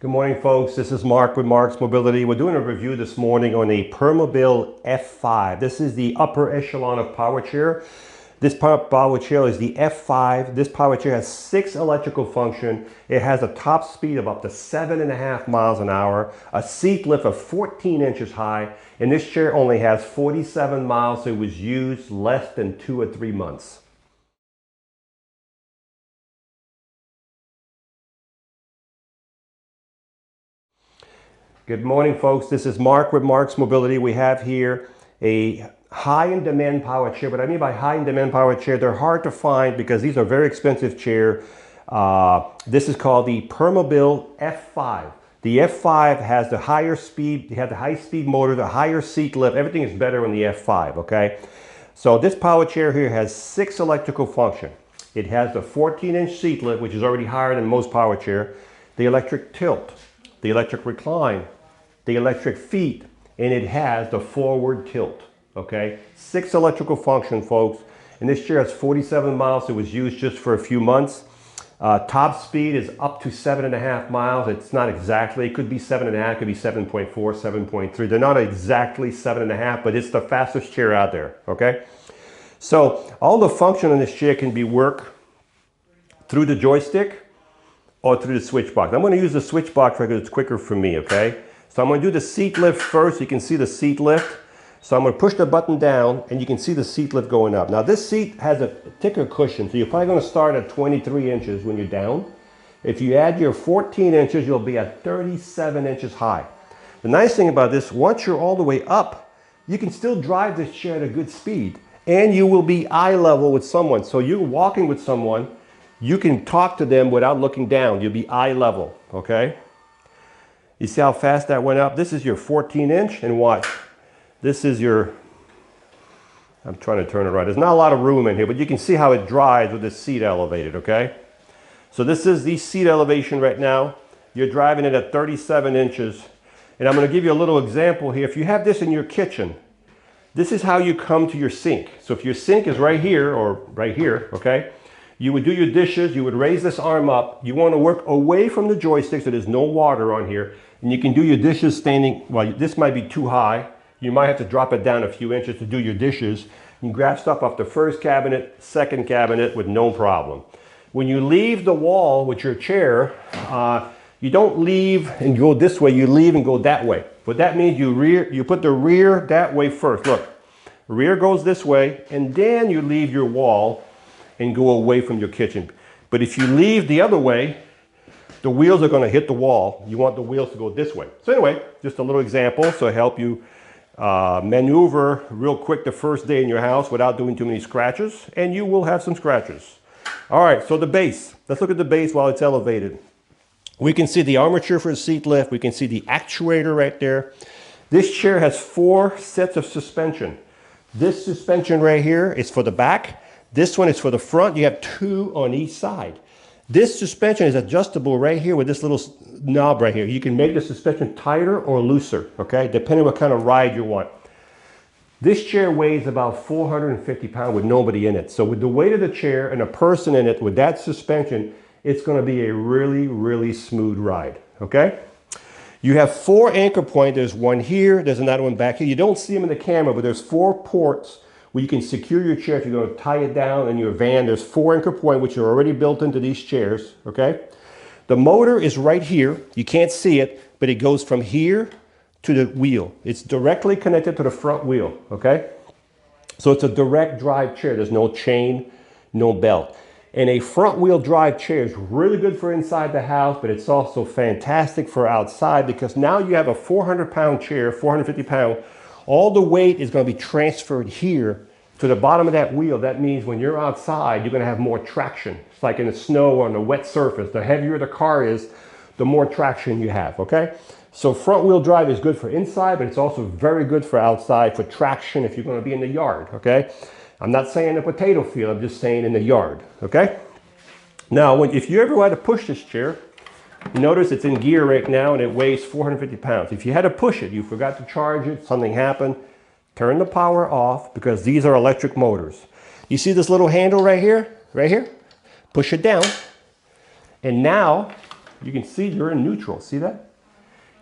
Good morning, folks. This is Marc with Marc's Mobility. We're doing a review this morning on a Permobil F5. This is the upper echelon of power chair. This power chair is the F5. This power chair has 6 electrical function. It has a top speed of up to 7.5 miles an hour, a seat lift of 14 inches high, and this chair only has 47 miles, so it was used less than 2 or 3 months. Good morning, folks. This is Marc with Marc's Mobility. We have here a high-in-demand power chair. What I mean by high-in-demand power chair, they're hard to find because these are very expensive chair. This is called the Permobil F5. The F5 has the higher speed, it has the high-speed motor, the higher seat lift. Everything is better on the F5, okay? So this power chair here has 6 electrical function. It has the 14-inch seat lift, which is already higher than most power chair, the electric tilt, the electric recline, the electric feet, and it has the forward tilt, okay? 6 electrical function, folks. And this chair has 47 miles. It was used just for a few months. Top speed is up to 7.5 miles. It's not exactly, it could be 7.5, it could be 7.4, 7.3. They're not exactly 7.5, but it's the fastest chair out there, okay? So all the function on this chair can be worked through the joystick or through the switch box. I'm going to use the switch box because it's quicker for me, okay? So I'm going to do the seat lift first. You can see the seat lift. So I'm going to push the button down and you can see the seat lift going up. Now this seat has a thicker cushion, so you're probably going to start at 23 inches when you're down. If you add your 14 inches, you'll be at 37 inches high. The nice thing about this, once you're all the way up, you can still drive this chair at a good speed and you will be eye level with someone. So you're walking with someone, you can talk to them without looking down. You'll be eye level, okay? You see how fast that went up? This is your 14-inch, and watch. This is your, I'm trying to turn it right. There's not a lot of room in here, but you can see how it drives with the seat elevated, okay? So this is the seat elevation right now. You're driving it at 37 inches. And I'm going to give you a little example here. If you have this in your kitchen, this is how you come to your sink. So if your sink is right here or right here, okay? You would do your dishes, you would raise this arm up. You want to work away from the joystick so there's no water on here. And you can do your dishes standing, well, this might be too high. You might have to drop it down a few inches to do your dishes. You can grab stuff off the first cabinet, second cabinet with no problem. When you leave the wall with your chair, you don't leave and go this way, you leave and go that way. What that means, you put the rear that way first. Look, rear goes this way, and then you leave your wall and go away from your kitchen. But if you leave the other way, the wheels are going to hit the wall. You want the wheels to go this way. So anyway, just a little example to help you maneuver real quick the first day in your house without doing too many scratches, and you will have some scratches. All right, so the base. Let's look at the base while it's elevated. We can see the armature for the seat lift. We can see the actuator right there. This chair has 4 sets of suspension. This suspension right here is for the back. This one is for the front. You have 2 on each side. This suspension is adjustable right here with this little knob right here. You can make the suspension tighter or looser, okay? Depending on what kind of ride you want. This chair weighs about 450 pounds with nobody in it. So with the weight of the chair and a person in it with that suspension, it's going to be a really, really smooth ride, okay? You have 4 anchor points. There's one here. There's another one back here. You don't see them in the camera, but there's 4 ports where you can secure your chair if you're going to tie it down in your van. There's 4 anchor points which are already built into these chairs, okay? The motor is right here. You can't see it, but it goes from here to the wheel. It's directly connected to the front wheel, okay? So it's a direct drive chair. There's no chain, no belt. And a front wheel drive chair is really good for inside the house, but it's also fantastic for outside because now you have a 400-pound chair, 450 pound. All the weight is going to be transferred here to the bottom of that wheel. That means when you're outside, you're going to have more traction. It's like in the snow or on a wet surface. The heavier the car is, the more traction you have, okay? So front wheel drive is good for inside, but it's also very good for outside for traction if you're going to be in the yard, okay? I'm not saying a potato field, I'm just saying in the yard, okay? Now, if you ever had to push this chair, you notice it's in gear right now and it weighs 450 pounds. If you had to push it, you forgot to charge it, something happened, turn the power off because these are electric motors. You see this little handle right here? Right here? Push it down. And now You can see you're in neutral. See that?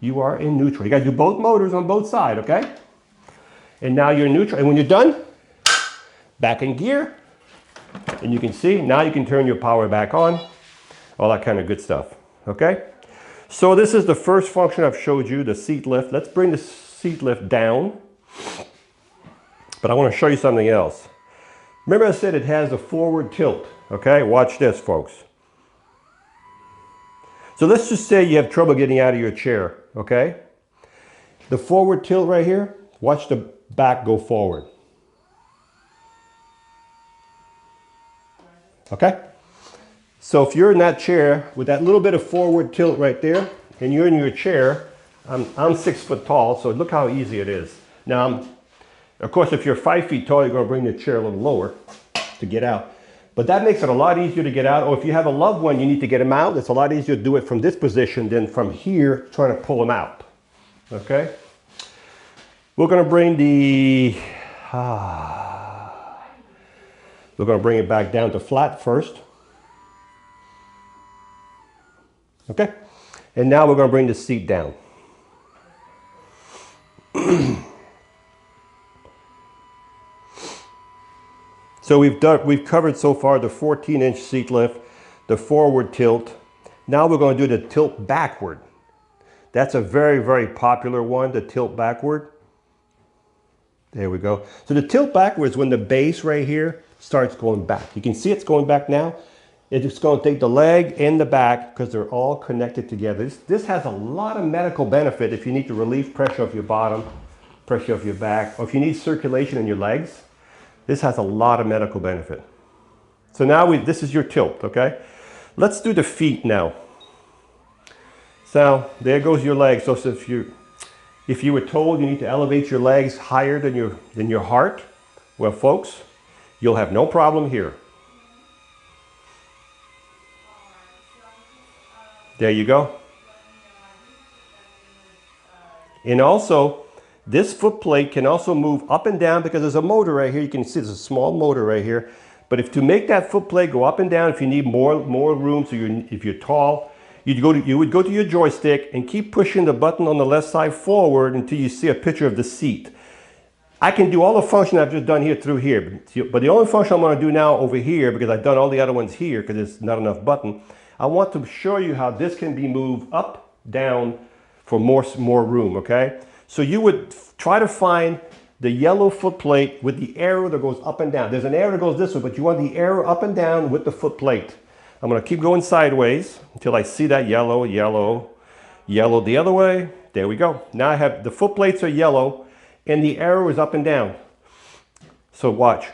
You are in neutral. You got to do both motors on both sides, okay? And now you're in neutral. And when you're done, back in gear. And you can see, now you can turn your power back on. All that kind of good stuff, okay? So this is the first function I've showed you, the seat lift. Let's bring the seat lift down. But I want to show you something else. Remember I said it has a forward tilt, okay? Watch this, folks. So let's just say you have trouble getting out of your chair, okay? The forward tilt right here, watch the back go forward. Okay? So if you're in that chair with that little bit of forward tilt right there, and you're in your chair, I'm 6 foot tall, so look how easy it is. Now, of course, if you're 5 feet tall, you're going to bring the chair a little lower to get out. But that makes it a lot easier to get out. Or if you have a loved one, you need to get them out. It's a lot easier to do it from this position than from here trying to pull them out. Okay? We're going to bring the... we're going to bring it back down to flat first. Okay? And now we're going to bring the seat down. So we've covered so far the 14-inch seat lift, the forward tilt. Now we're going to do the tilt backward. That's a very, very popular one, the tilt backward. There we go. So the tilt backward is when the base right here starts going back. You can see it's going back now. It's going to take the leg and the back because they're all connected together. This has a lot of medical benefit if you need to relieve pressure of your bottom, pressure of your back, or if you need circulation in your legs. This has a lot of medical benefit. So now this is your tilt, okay? Let's do the feet now. So there goes your legs. So if you were told you need to elevate your legs higher than your heart, well, folks, you'll have no problem here. There you go. And also, this foot plate can also move up and down because there's a motor right here. You can see there's a small motor right here. But to make that foot plate go up and down, if you need more room, so if you're tall, you would go to your joystick and keep pushing the button on the left side forward until you see a picture of the seat. I can do all the function I've just done here through here. But the only function I'm going to do now over here, because I've done all the other ones here because there's not enough button, I want to show you how this can be moved up, down for more room, okay? So you would try to find the yellow foot plate with the arrow that goes up and down. There's an arrow that goes this way, but you want the arrow up and down with the foot plate. I'm going to keep going sideways until I see that yellow, yellow, yellow the other way. There we go. Now I have the foot plates are yellow and the arrow is up and down. So watch.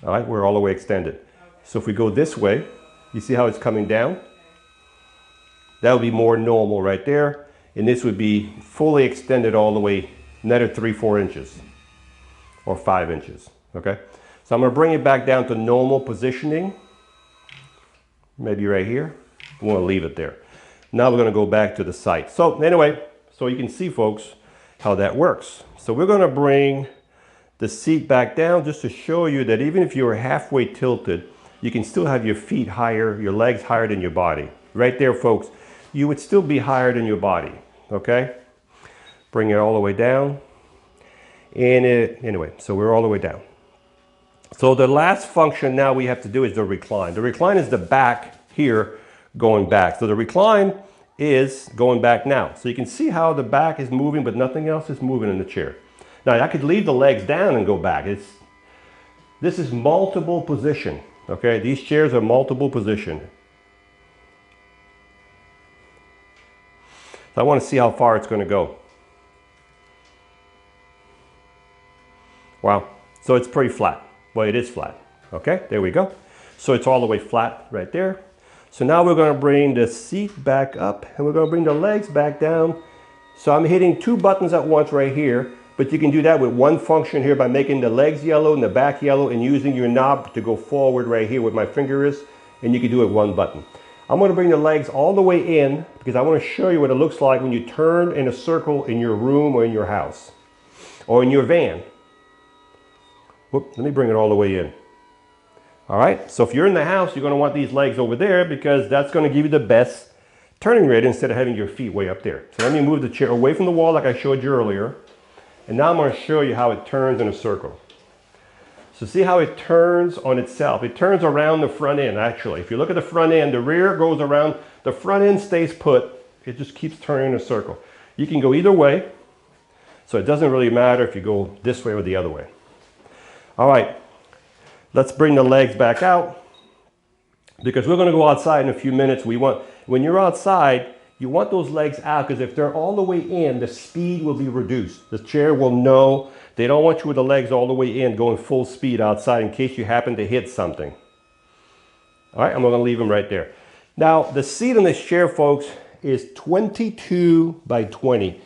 All right, we're all the way extended. So if we go this way, you see how it's coming down? That would be more normal right there. And this would be fully extended all the way, another 3-4 inches or 5 inches, okay? So I'm gonna bring it back down to normal positioning, maybe right here. I'm gonna leave it there. Now we're gonna go back to the site. So anyway, so you can see, folks, how that works. So we're gonna bring the seat back down just to show you that even if you're halfway tilted, you can still have your feet higher, your legs higher than your body. Right there, folks, you would still be higher than your body, okay? Bring it all the way down. And anyway, so we're all the way down. So the last function now we have to do is the recline. The recline is the back here going back. So the recline is going back now. So you can see how the back is moving, but nothing else is moving in the chair. Now I could leave the legs down and go back. This is multiple position, okay? These chairs are multiple position. So I want to see how far it's going to go. Wow, so it's pretty flat. Well, it is flat. Okay, there we go. So it's all the way flat right there. So now we're going to bring the seat back up and we're going to bring the legs back down. So I'm hitting 2 buttons at once right here, but you can do that with one function here by making the legs yellow and the back yellow and using your knob to go forward right here where my finger is, and you can do it with 1 button. I'm going to bring the legs all the way in because I want to show you what it looks like when you turn in a circle in your room or in your house or in your van. Whoop, let me bring it all the way in. All right, so if you're in the house, you're going to want these legs over there because that's going to give you the best turning rate instead of having your feet way up there. So let me move the chair away from the wall like I showed you earlier. And now I'm going to show you how it turns in a circle. So see how it turns on itself. It turns around the front end, actually. If you look at the front end, the rear goes around, the front end stays put. It just keeps turning in a circle. You can go either way, so it doesn't really matter if you go this way or the other way. All right, let's bring the legs back out because we're going to go outside in a few minutes. When you're outside, you want those legs out because if they're all the way in, the speed will be reduced. The chair will know. They don't want you with the legs all the way in going full speed outside in case you happen to hit something. All right, I'm going to leave them right there. Now, the seat on this chair, folks, is 22 by 20.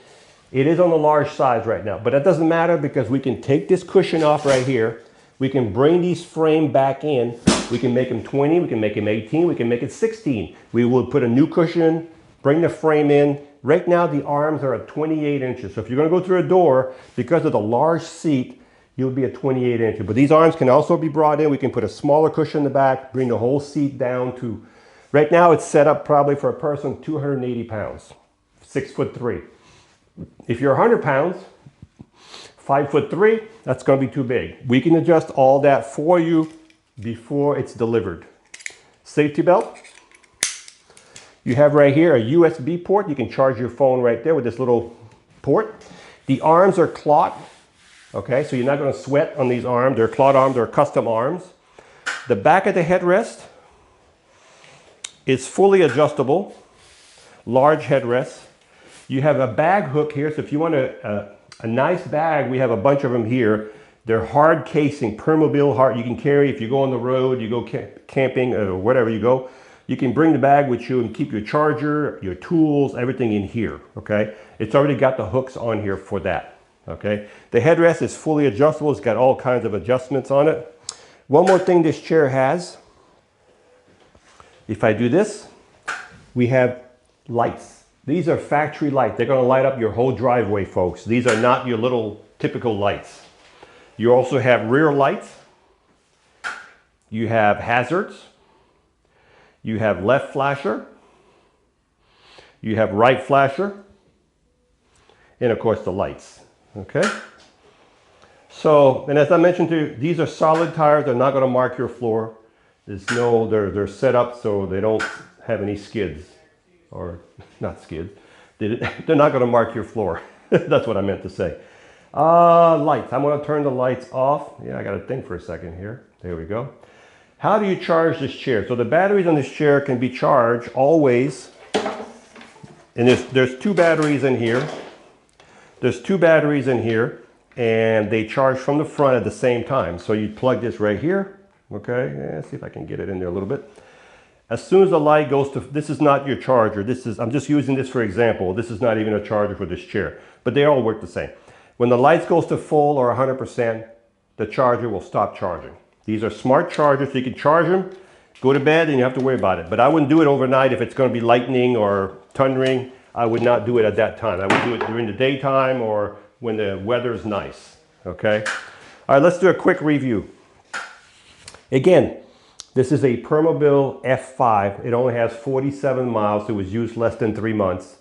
It is on the large size right now, but that doesn't matter because we can take this cushion off right here. We can bring these frame back in. We can make them 20, we can make them 18, we can make it 16. We will put a new cushion, bring the frame in. Right now, the arms are at 28 inches. So if you're going to go through a door, because of the large seat, you'll be at 28 inches. But these arms can also be brought in. We can put a smaller cushion in the back, bring the whole seat down to, right now it's set up probably for a person 280 pounds, 6'3". If you're 100 pounds, 5'3", that's going to be too big. We can adjust all that for you before it's delivered. Safety belt. You have right here a USB port. You can charge your phone right there with this little port. The arms are cloth. Okay, so you're not going to sweat on these arms. They're cloth arms, they're custom arms. The back of the headrest is fully adjustable, large headrest. You have a bag hook here, so if you want a nice bag, we have a bunch of them here. They're hard casing, Permobil hard. You can carry if you go on the road, you go camping or whatever you go. You can bring the bag with you and keep your charger, your tools, everything in here, okay? It's already got the hooks on here for that, okay? The headrest is fully adjustable. It's got all kinds of adjustments on it. One more thing this chair has, if I do this, we have lights. These are factory lights. They're gonna light up your whole driveway, folks. These are not your little typical lights. You also have rear lights. You have hazards. You have left flasher. You have right flasher. And of course the lights, okay? So, and as I mentioned to you, these are solid tires. They're not gonna mark your floor. There's no, they're set up so they don't have any skids. Or not skids. They're not gonna mark your floor. That's what I meant to say. Lights, I'm gonna turn the lights off. Yeah, I gotta think for a second here. There we go. How do you charge this chair? So the batteries on this chair can be charged always. And there's two batteries in here. There's two batteries in here and they charge from the front at the same time. So you plug this right here. Okay, let's see if I can get it in there a little bit. As soon as the light goes to, this is not your charger. This is, I'm just using this for example. This is not even a charger for this chair, but they all work the same. When the lights goes to full or 100%, the charger will stop charging. These are smart chargers, so you can charge them, go to bed, and you have to worry about it. But I wouldn't do it overnight if it's going to be lightning or thundering. I would not do it at that time. I would do it during the daytime or when the weather is nice, okay? All right, let's do a quick review. Again, this is a Permobil F5. It only has 47 miles. It was used less than 3 months.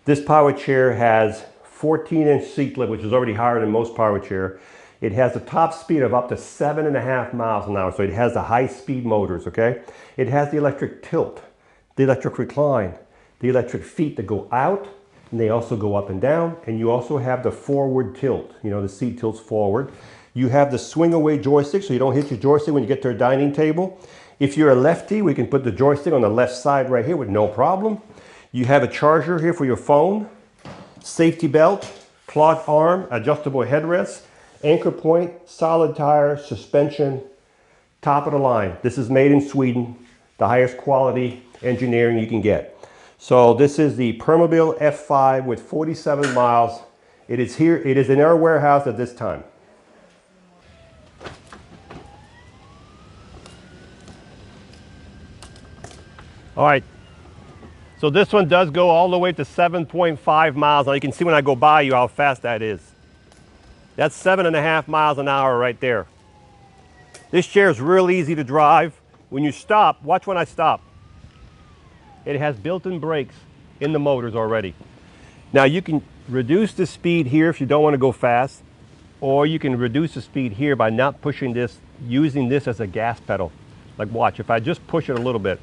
This power chair has 14-inch seat lift, which is already higher than most power chair. It has a top speed of up to 7.5 miles an hour, so it has the high-speed motors, okay? It has the electric tilt, the electric recline, the electric feet that go out, and they also go up and down, and you also have the forward tilt. You know, the seat tilts forward. You have the swing-away joystick, so you don't hit your joystick when you get to a dining table. If you're a lefty, we can put the joystick on the left side right here with no problem. You have a charger here for your phone, safety belt, cloth arm, adjustable headrest, anchor point, solid tire, suspension, top of the line. This is made in Sweden, the highest quality engineering you can get. So this is the Permobil F5 with 47 miles. It is here, it is in our warehouse at this time. All right, so this one does go all the way to 7.5 miles. Now you can see when I go by you how fast that is. That's 7.5 miles an hour right there. This chair is real easy to drive. When you stop, watch when I stop. It has built-in brakes in the motors already. Now you can reduce the speed here if you don't want to go fast, or you can reduce the speed here by not pushing this, using this as a gas pedal. Like watch, if I just push it a little bit,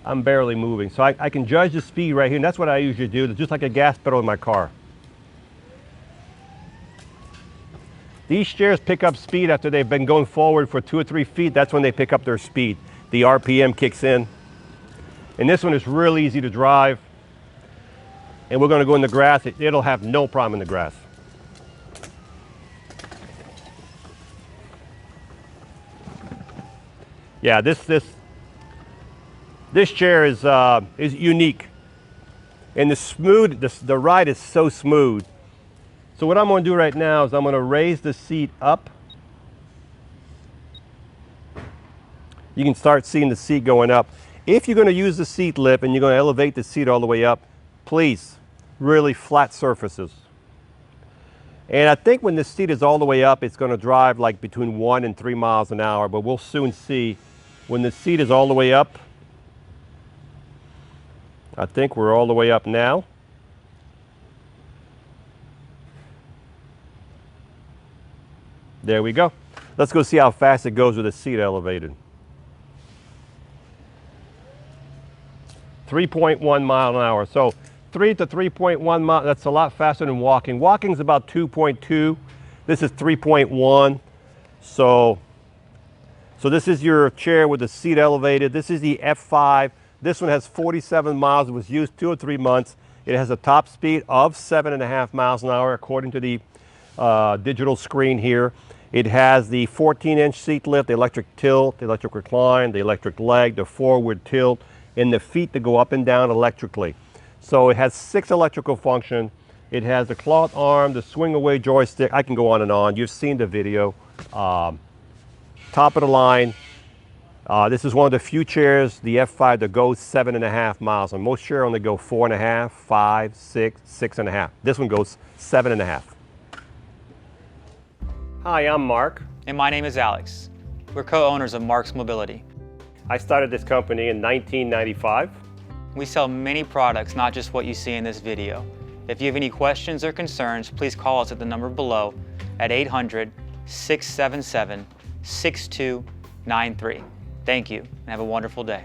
I'm barely moving. So I can judge the speed right here, and that's what I usually do. It's just like a gas pedal in my car. These chairs pick up speed after they've been going forward for 2 or 3 feet. That's when they pick up their speed. The RPM kicks in. And this one is real easy to drive. And we're going to go in the grass. It'll have no problem in the grass. Yeah, this chair is unique. And the ride is so smooth. So what I'm going to do right now is I'm going to raise the seat up. You can start seeing the seat going up. If you're going to use the seat lift and you're going to elevate the seat all the way up, please, really flat surfaces. And I think when the seat is all the way up, it's going to drive like between 1 and 3 miles an hour, but we'll soon see. When the seat is all the way up, I think we're all the way up now. There we go. Let's go see how fast it goes with the seat elevated. 3.1 mile an hour. So 3 to 3.1 miles, that's a lot faster than walking. Walking is about 2.2. This is 3.1. So this is your chair with the seat elevated. This is the F5. This one has 47 miles. It was used 2 or 3 months. It has a top speed of 7.5 miles an hour according to the digital screen here. It has the 14-inch seat lift, the electric tilt, the electric recline, the electric leg, the forward tilt, and the feet that go up and down electrically. So it has 6 electrical functions. It has the cloth arm, the swing away joystick. I can go on and on. You've seen the video. Top of the line. This is one of the few chairs, the F5, that goes 7.5 miles. And most chairs only go 4.5, 5, 6, 6.5. This one goes 7.5. Hi, I'm Mark. And my name is Alex. We're co-owners of Marc's Mobility. I started this company in 1995. We sell many products, not just what you see in this video. If you have any questions or concerns, please call us at the number below at 800-677-6293. Thank you, and have a wonderful day.